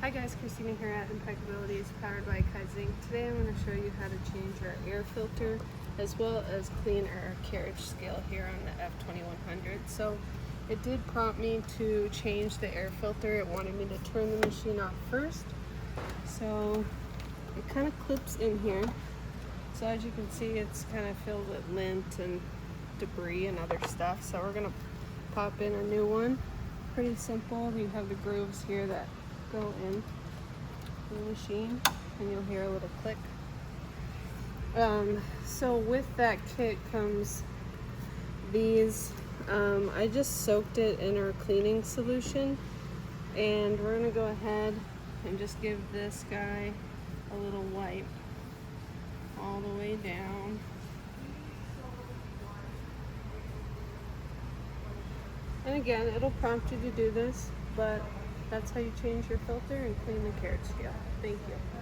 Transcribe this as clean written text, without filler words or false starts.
Hi guys, Christina here at Impeccabilities powered by Kaizink. Today I'm going to show you how to change our air filter as well as clean our carriage scale here on the F2100. So it did prompt me to change the air filter. It wanted me to turn the machine off first. So it kind of clips in here. So as you can see, it's kind of filled with lint and debris and other stuff. So we're going to pop in a new one. Pretty simple. You have the grooves here that go in the machine and you'll hear a little click. So with that kit comes these. I just soaked it in our cleaning solution, and we're going to go ahead and just give this guy a little wipe all the way down. And again, it'll prompt you to do this, but that's how you change your filter and clean the carriage scale. Thank you.